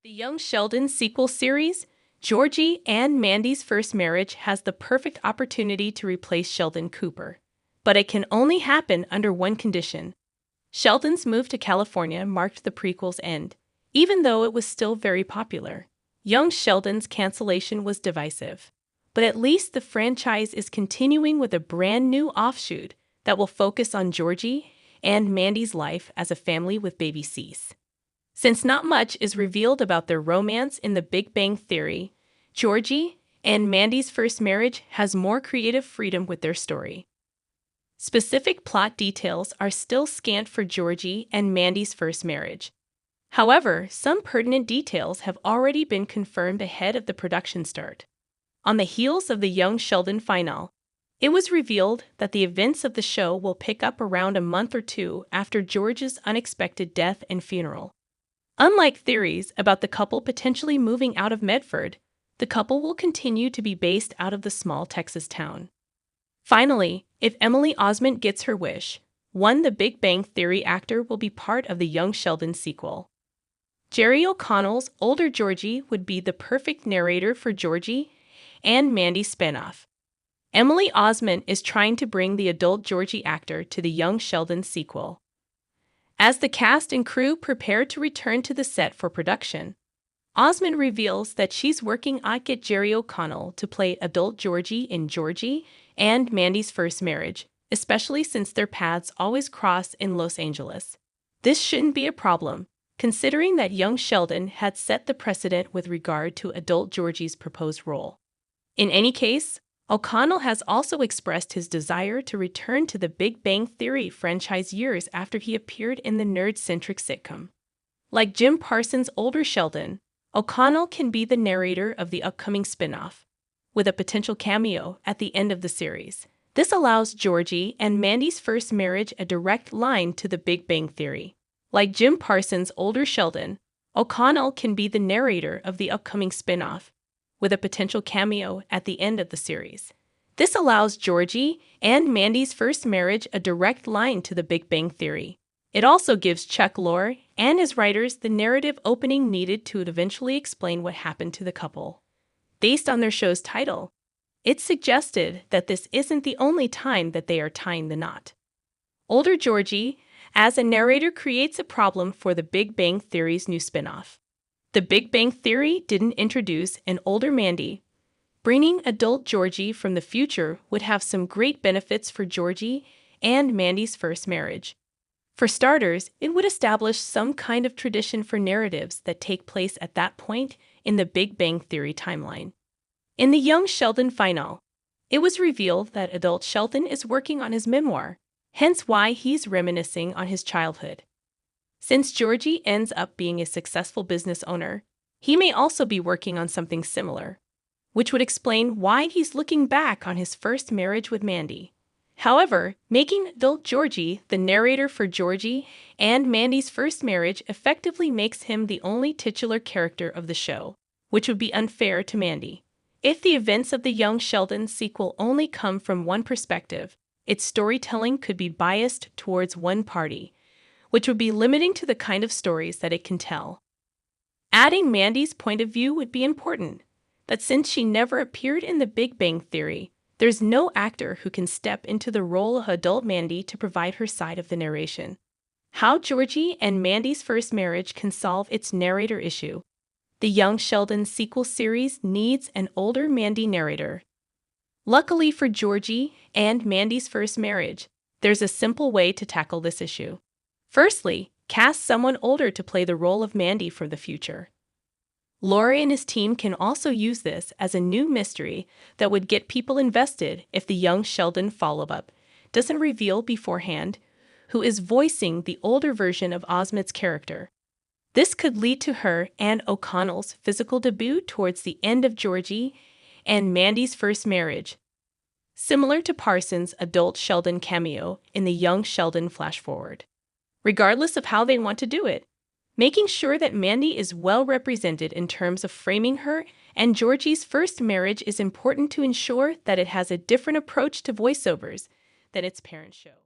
The Young Sheldon sequel series, Georgie and Mandy's First Marriage, has the perfect opportunity to replace Sheldon Cooper. But it can only happen under one condition. Sheldon's move to California marked the prequel's end, even though it was still very popular. Young Sheldon's cancellation was divisive. But at least the franchise is continuing with a brand new offshoot that will focus on Georgie and Mandy's life as a family with baby Cease. Since not much is revealed about their romance in The Big Bang Theory, Georgie and Mandy's First Marriage has more creative freedom with their story. Specific plot details are still scant for Georgie and Mandy's First Marriage. However, some pertinent details have already been confirmed ahead of the production start. On the heels of the Young Sheldon finale, it was revealed that the events of the show will pick up around a month or two after George's unexpected death and funeral. Unlike theories about the couple potentially moving out of Medford, the couple will continue to be based out of the small Texas town. Finally, if Emily Osment gets her wish, one The Big Bang Theory actor will be part of the Young Sheldon sequel. Jerry O'Connell's older Georgie would be the perfect narrator for Georgie and Mandy's spinoff. Emily Osment is trying to bring the adult Georgie actor to the Young Sheldon sequel. As the cast and crew prepare to return to the set for production, Osment reveals that she's working to get Jerry O'Connell to play adult Georgie in Georgie and Mandy's First Marriage, especially since their paths always cross in Los Angeles. This shouldn't be a problem, considering that Young Sheldon had set the precedent with regard to adult Georgie's proposed role. In any case, O'Connell has also expressed his desire to return to the Big Bang Theory franchise years after he appeared in the nerd-centric sitcom. Like Jim Parsons' older Sheldon, O'Connell can be the narrator of the upcoming spin-off, with a potential cameo at the end of the series. This allows Georgie and Mandy's First Marriage a direct line to the Big Bang Theory. Like Jim Parsons' older Sheldon, O'Connell can be the narrator of the upcoming spin-off, with a potential cameo at the end of the series. This allows Georgie and Mandy's First Marriage a direct line to the Big Bang Theory. It also gives Chuck Lorre and his writers the narrative opening needed to eventually explain what happened to the couple. Based on their show's title, it's suggested that this isn't the only time that they are tying the knot. Older Georgie, as a narrator, creates a problem for the Big Bang Theory's new spinoff. The Big Bang Theory didn't introduce an older Mandy. Bringing adult Georgie from the future would have some great benefits for Georgie and Mandy's First Marriage. For starters, it would establish some kind of tradition for narratives that take place at that point in the Big Bang Theory timeline. In the Young Sheldon finale, it was revealed that adult Sheldon is working on his memoir, hence why he's reminiscing on his childhood. Since Georgie ends up being a successful business owner, he may also be working on something similar, which would explain why he's looking back on his first marriage with Mandy. However, making adult Georgie the narrator for Georgie and Mandy's First Marriage effectively makes him the only titular character of the show, which would be unfair to Mandy. If the events of the Young Sheldon sequel only come from one perspective, its storytelling could be biased towards one party, which would be limiting to the kind of stories that it can tell. Adding Mandy's point of view would be important, that since she never appeared in The Big Bang Theory, there's no actor who can step into the role of adult Mandy to provide her side of the narration. How Georgie and Mandy's First Marriage can solve its narrator issue. The Young Sheldon sequel series needs an older Mandy narrator. Luckily for Georgie and Mandy's First Marriage, there's a simple way to tackle this issue. Firstly, cast someone older to play the role of Mandy for the future. Lorre and his team can also use this as a new mystery that would get people invested if the Young Sheldon follow-up doesn't reveal beforehand who is voicing the older version of Osment's character. This could lead to her and O'Connell's physical debut towards the end of Georgie and Mandy's First Marriage, similar to Parsons' adult Sheldon cameo in the Young Sheldon flash-forward. Regardless of how they want to do it, making sure that Mandy is well represented in terms of framing her and Georgie's first marriage is important to ensure that it has a different approach to voiceovers than its parent show.